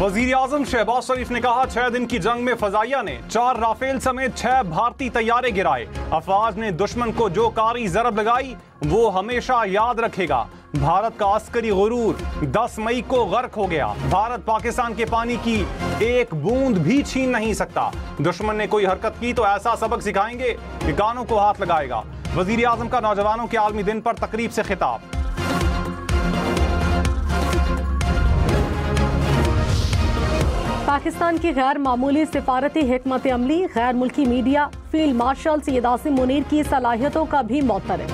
वजीर आजम शहबाज शरीफ ने कहा 6 दिन की जंग में फजाइया ने 4 राफेल समेत 6 भारतीय तैयारे गिराए। अफवाज ने दुश्मन को जो कारी जरब लगाई वो हमेशा याद रखेगा। भारत का अस्करी गुरूर 10 मई को गर्क हो गया। भारत पाकिस्तान के पानी की एक बूंद भी छीन नहीं सकता। दुश्मन ने कोई हरकत की तो ऐसा सबक सिखाएंगे कि कानों को हाथ लगाएगा। वजीर आजम का नौजवानों के आलमी दिन पर तकरीब से खिताब। पाकिस्तान की गैर मामूली सिफारती हिकमत अमली, गैर मुल्की media, field marshal Syed Asim Munir की सलाहियतों का भी मोतरफ।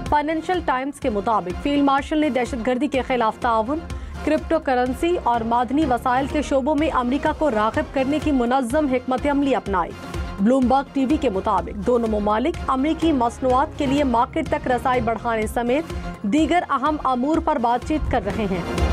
फाइनेंशियल टाइम्स के मुताबिक फील्ड मार्शल ने दहशतगर्दी के खिलाफ ताउन, क्रिप्टो करेंसी और मादनी वसाइल के शोबों में अमरीका को राग़िब करने की मुनज़्ज़म हिकमत अमली अपनाई। ब्लूमबर्ग टीवी के मुताबिक दोनों ममालिक अमरीकी मसनूआत के लिए मार्केट तक रसाई बढ़ाने समेत दीगर अहम अमूर पर बातचीत कर रहे हैं।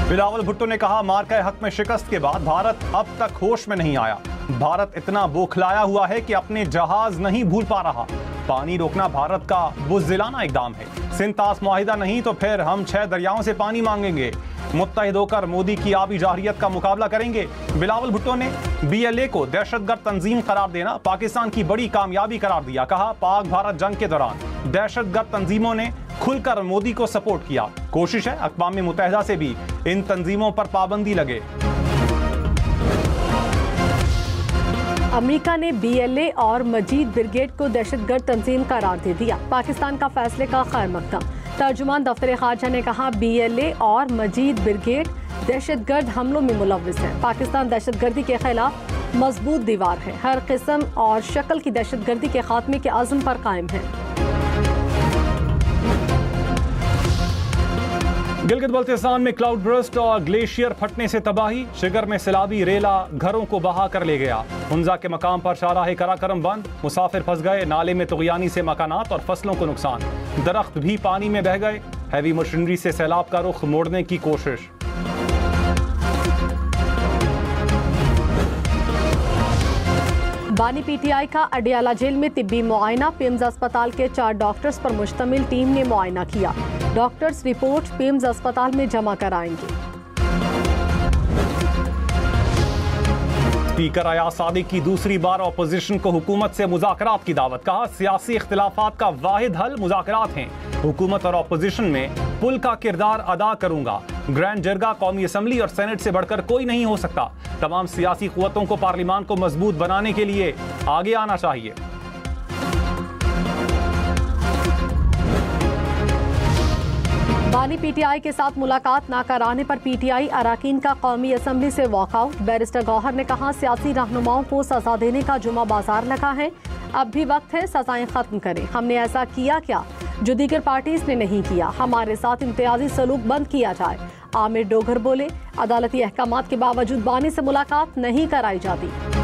बिलावल भुट्टो ने कहा मार्का हक में शिकस्त के बाद भारत अब तक होश में नहीं आया। भारत इतना बौखलाया हुआ है कि अपने जहाज नहीं भूल पा रहा। पानी रोकना भारत का बुज़दिलाना इक़दाम है। सिंतास मुआहिदा नहीं तो फिर हम 6 दरियाओं से पानी मांगेंगे। मुत्तहिद होकर मोदी की आबी जारहियत का मुकाबला करेंगे। बिलावल भुट्टो ने BLA को दहशतगर्द तंजीम करार देना पाकिस्तान की बड़ी कामयाबी करार दिया। कहा पाक भारत जंग के दौरान दहशतगर्द तंजीमों ने खुलकर मोदी को सपोर्ट किया। कोशिश है अक़वाम मुत्तहिदा से भी इन तंजीमों पर पाबंदी लगे। अमेरिका ने BLA और मजीद ब्रिगेड को दहशतगर्द तंजीम करार दे दिया। पाकिस्तान का फैसले का खैर मकदम। तर्जुमान दफ्तर खारजा ने कहा BLA और मजीद ब्रिगेड दहशतगर्द हमलों में मुलव्विस है। पाकिस्तान दहशतगर्दी के खिलाफ मजबूत दीवार है। हर किस्म और शक्ल की दहशतगर्दी के खात्मे के अज़्म पर कायम है। गिलगित बल्तिस्तान में क्लाउड बर्स्ट और ग्लेशियर फटने से तबाही। शिगर में सैलाबी रेला घरों को बहा कर ले गया। हुंजा के मकाम पर शाहराह कराकरम बंद, मुसाफिर फंस गए। नाले में तुगयानी से मकानात और फसलों को नुकसान। दरख्त भी पानी में बह गए। हैवी मशीनरी से सैलाब का रुख मोड़ने की कोशिश। बानी PTI का अडियाला जेल में तिब्बी मुआयना। पिम्स अस्पताल के 4 डॉक्टर्स पर मुश्तमिल टीम ने मुआयना किया। डॉक्टर्स रिपोर्ट पिम्स अस्पताल में जमा कराएंगे। स्पीकर अयाज सादिक की दूसरी बार अपोजिशन को हुकूमत से मुज़ाकरात की दावत। कहा सियासी इख्तिलाफात का वाहिद हल मुज़ाकरात हैं। हुकूमत और अपोजिशन में पुल का किरदार अदा करूंगा। ग्रैंड जरगा, कौमी असम्बली और सेनेट से बढ़कर कोई नहीं हो सकता। तमाम सियासी कुव्वतों को पार्लिमान को मजबूत बनाने के लिए आगे आना चाहिए। बानी PTI के साथ मुलाकात न कराने पर PTI अराकीन का कौमी असम्बली से वॉकआउट। बैरिस्टर गौहर ने कहा सियासी रहनुमाओं को सजा देने का जुमा बाजार लगा है। अब भी वक्त है सजाएं खत्म करें। हमने ऐसा किया क्या जो दीगर पार्टीज ने नहीं किया। हमारे साथ इम्तियाजी सलूक बंद किया जाए। आमिर डोगर बोले अदालती अहकामात के बावजूद बानी से मुलाकात नहीं कराई जाती।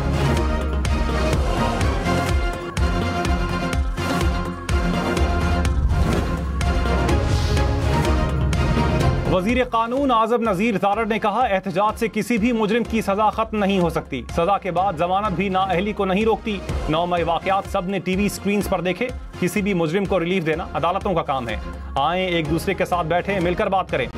वजीर कानून आजम नजीर तारड़ ने कहा एहतजाज से किसी भी मुजरिम की सजा खत्म नहीं हो सकती। सजा के बाद जमानत भी नाअहली को नहीं रोकती। 9 मई वाकयात सब ने TV स्क्रीन पर देखे। किसी भी मुजरिम को रिलीफ देना अदालतों का काम है। आए एक दूसरे के साथ बैठे मिलकर बात करें।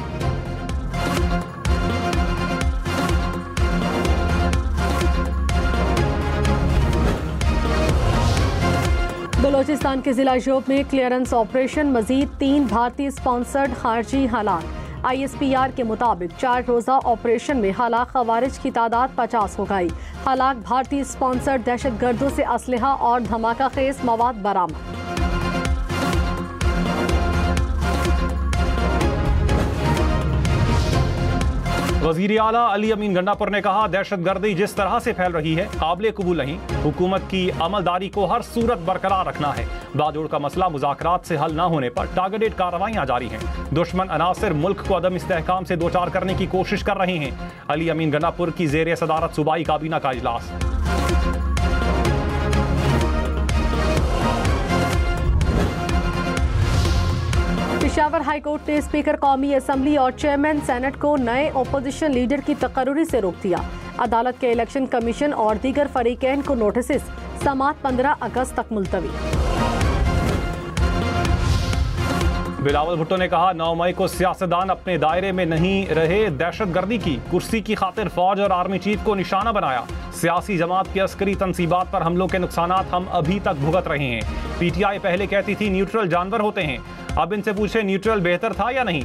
बलोचिस्तान के जिला योब में क्लियरेंस ऑपरेशन। मजीद 3 भारतीय स्पॉन्सर्ड खारजी हलाक। ISPR के मुताबिक 4 रोज़ा ऑपरेशन में हलाक खवारिज की तादाद 50 हो गई। हलाक भारतीय स्पॉन्सर्ड दहशतगर्दों से असलहा और धमाका खेज मवाद बरामद। वज़ीर आला अली अमीन गंडापुर ने कहा दहशतगर्दी जिस तरह से फैल रही है काबिल कबूल नहीं। हुकूमत की अमलदारी को हर सूरत बरकरार रखना है। बाजोड़ का मसला मुज़ाकरात से हल न होने पर टारगेटेड कार्रवाइयां जारी हैं। दुश्मन अनासिर मुल्क को अदम इस्तेहकाम से दो चार करने की कोशिश कर रहे हैं। अली अमीन गंडापुर की ज़ेर सदारत सूबाई काबीना का इजलास। पेशावर हाई कोर्ट ने स्पीकर कौमी असम्बली और चेयरमैन सेनेट को नए ओपोजिशन लीडर की तकर्रुरी से रोक दिया। अदालत के इलेक्शन कमीशन और दीगर फरीकैन को नोटिस। समाअत 15 अगस्त तक मुलतवी। बिलावल भुट्टो ने कहा 9 मई को सियासतदान अपने दायरे में नहीं रहे, दहशतगर्दी की कुर्सी की खातिर फौज और आर्मी चीफ को निशाना बनाया। सियासी जमात की अस्करी तंसीबात पर हमलों के नुकसानात हम अभी तक भुगत रहे हैं। पीटीआई पहले कहती थी न्यूट्रल जानवर होते हैं, अब इनसे पूछे न्यूट्रल बेहतर था या नहीं।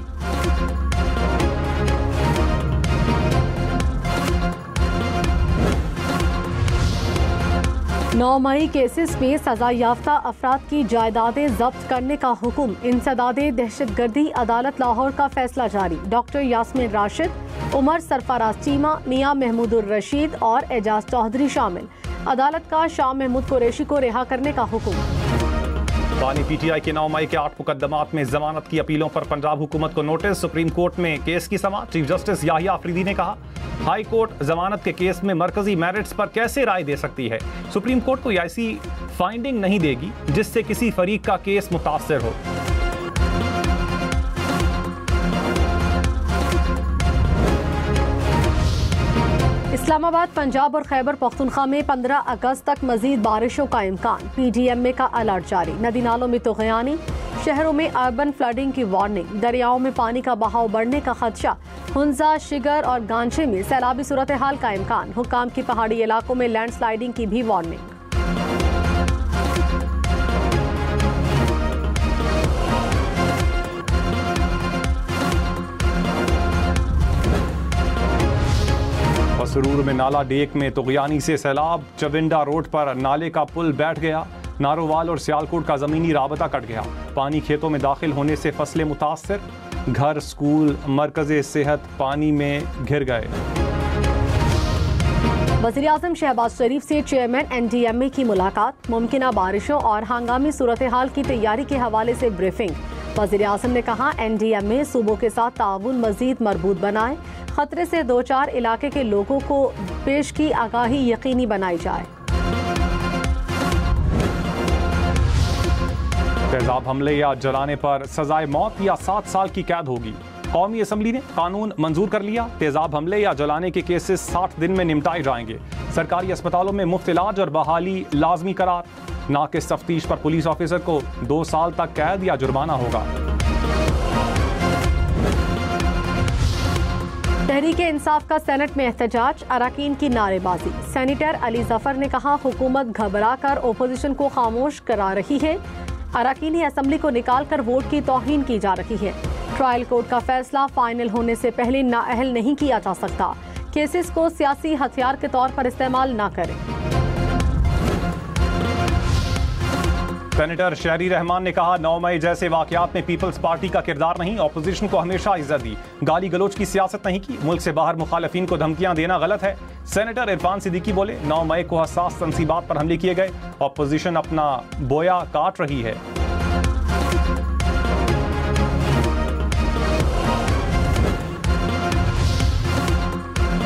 9 मई केसेस में सजा याफ्ता अफराद की जायदादें जब्त करने का हुक्म। इंसदादे दहशतगर्दी अदालत लाहौर का फैसला जारी। डॉक्टर यास्मीन राशिद, उमर सरफराज चीमा, मियां महमूदुर रशीद और एजाज चौधरी शामिल। अदालत का शाह महमूद कुरैशी को रिहा करने का हुक्म। बानी पीटीआई के 9 मई के 8 मुकदमात में जमानत की अपीलों पर पंजाब हुकूमत को नोटिस। सुप्रीम कोर्ट में केस की समाअत। चीफ जस्टिस याहिया अफरीदी ने कहा हाई कोर्ट जमानत के केस में मरकजी मेरिट्स पर कैसे राय दे सकती है। सुप्रीम कोर्ट कोई ऐसी फाइंडिंग नहीं देगी जिससे किसी फरीक का केस मुतासर हो। इस्लामाबाद, पंजाब और खैबर पख्तूनख्वा में 15 अगस्त तक मजीद बारिशों का इम्कान। पीडीएमए का अलर्ट जारी। नदी नालों में तुग़यानी, शहरों में अर्बन फ्लडिंग की वार्निंग। दरियाओं में पानी का बहाव बढ़ने का खदशा। हुंजा, शिगर और गांचे में सैलाबी सूरत हाल का इम्कान। हुक्काम की पहाड़ी इलाकों में लैंडस्लाइडिंग की भी वार्निंग। सरूर में नाला डेक में तुग़यानी से सैलाब। चविंडा रोड पर नाले का पुल बैठ गया। नारोवाल और सियालकोट का ज़मीनी राबता कट गया। पानी खेतों में दाखिल होने से फसलें मुतासर। घर, स्कूल, मरकज़े सेहत पानी में घिर गए। वज़ीर आज़म शहबाज शरीफ से चेयरमैन एनडीएमए की मुलाकात। मुमकिना बारिशों और हंगामी सूरत हाल की तैयारी के हवाले से ब्रीफिंग। वज़ीर आज़म ने कहा एनडीएमए सूबों के साथ ताउन मज़ीद मजबूत बनाए। खतरे से 2-4 इलाके के लोगों को पेश की आगाही यकीनी बनाई जाए। तेजाब हमले या जलाने पर सजाए मौत या 7 साल की कैद होगी। कौमी असम्बली ने कानून मंजूर कर लिया। तेजाब हमले या जलाने के केसेस 60 दिन में निपटाए जाएंगे। सरकारी अस्पतालों में मुफ्त इलाज और बहाली लाजमी करार। नाकिस तफ्तीश पर पुलिस ऑफिसर को 2 साल तक कैद या जुर्माना होगा। तहरीके इंसाफ का सेनेट में एहतजाज। अरकान की नारेबाजी। सेनेटर अली जफर ने कहा हुकूमत घबरा कर ओपोजिशन को खामोश करा रही है। अरकानी असम्बली को निकाल कर वोट की तौहीन की जा रही है। ट्रायल कोर्ट का फैसला फाइनल होने से पहले नाअहल नहीं किया जा सकता। केसेस को सियासी हथियार के तौर पर इस्तेमाल न करें। सेनेटर शहरी रहमान ने कहा 9 मई जैसे वाकयात में पीपल्स पार्टी का किरदार नहीं। ऑपोजिशन को हमेशा इज्जत दी, गाली गलोच की सियासत नहीं की। मुल्क से बाहर मुखालिफिन को धमकियां देना गलत है। सेनेटर इरफान सिद्दीकी बोले 9 मई को हसास तंसीबात पर हमले किए गए। ऑपोजिशन अपना बोया काट रही है।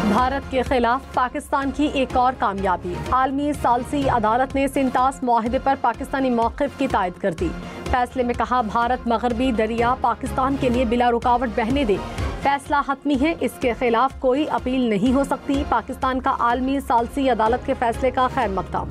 भारत के खिलाफ पाकिस्तान की एक और कामयाबी। आलमी सालसी अदालत ने सिंतास मुआहदे पर पाकिस्तानी मौक़िफ़ की तायद कर दी। फैसले में कहा भारत मगरबी दरिया पाकिस्तान के लिए बिला रुकावट बहने दे। फैसला हतमी है, इसके खिलाफ कोई अपील नहीं हो सकती। पाकिस्तान का आलमी सालसी अदालत के फैसले का खैर मकदम।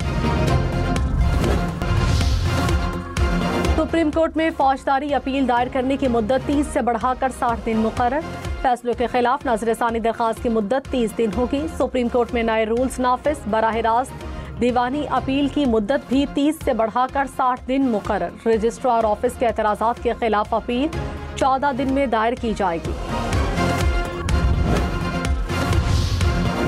सुप्रीम कोर्ट में फौजदारी अपील दायर करने की मुद्दत 30 से बढ़ाकर 60 दिन मुकर्रर। फैसलों के खिलाफ नजरसानी दरखास्त की मुद्दत 30 दिन होगी। सुप्रीम कोर्ट में नए रूल्स नाफिज। बराह रास्त दीवानी अपील की मुद्दत भी 30 से बढ़ाकर 60 दिन मुकर्रर। रजिस्ट्रार ऑफिस के एतराज़ात के खिलाफ अपील 14 दिन में दायर की जाएगी।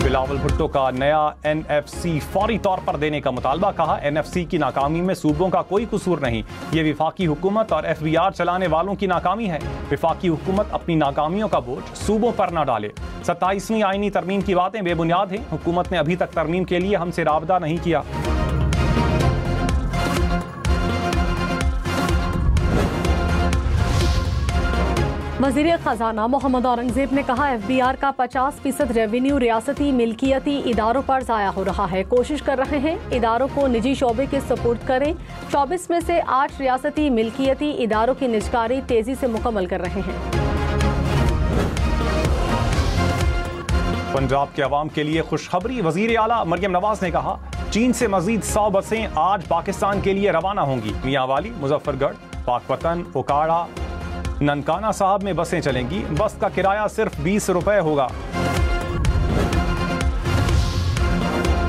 बिलावल भुट्टो का नया एनएफसी फौरी तौर पर देने का मुतालबा। कहा एनएफसी की नाकामी में सूबों का कोई कसूर नहीं, ये विफाकी हुकूमत और एफबीआर चलाने वालों की नाकामी है। विफाकी हुकूमत अपनी नाकामियों का बोझ सूबों पर न डाले। 27वीं आईनी तरमीम की बातें बेबुनियाद हैं। हुकूमत ने अभी तक तरमीम के लिए हमसे राबता नहीं किया। वज़ीर ख़जाना मोहम्मद औरंगज़ेब ने कहा एफबीआर का 50% रेवेन्यू रियासती मिल्कियती इदारों पर ज़ाया हो रहा है। कोशिश कर रहे हैं इदारों को निजी शोबे के सुपुर्द करें। 24 में से 8 रियासती मिल्कियती इदारों की निजकारी तेजी से मुकम्मल कर रहे हैं। पंजाब के अवाम के लिए खुशखबरी। वज़ीर आला मरियम नवाज ने कहा चीन से मजीद 100 बसें आज पाकिस्तान के लिए रवाना होंगी। मियांवाली, मुजफ्फरगढ़, पाकपतन, ओकाड़ा, ननकाना साहब में बसें चलेंगी, बस का किराया सिर्फ 20 रुपए होगा।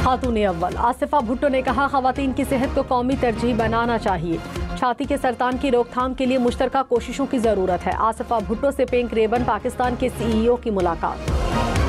खातून अव्वल आसिफा भुट्टो ने कहा, खवातीन की सेहत को कौमी तरजीह बनाना चाहिए। छाती के सरतान की रोकथाम के लिए मुश्तरका कोशिशों की जरूरत है। आसिफा भुट्टो से पिंक रिबन पाकिस्तान के CEO की मुलाकात।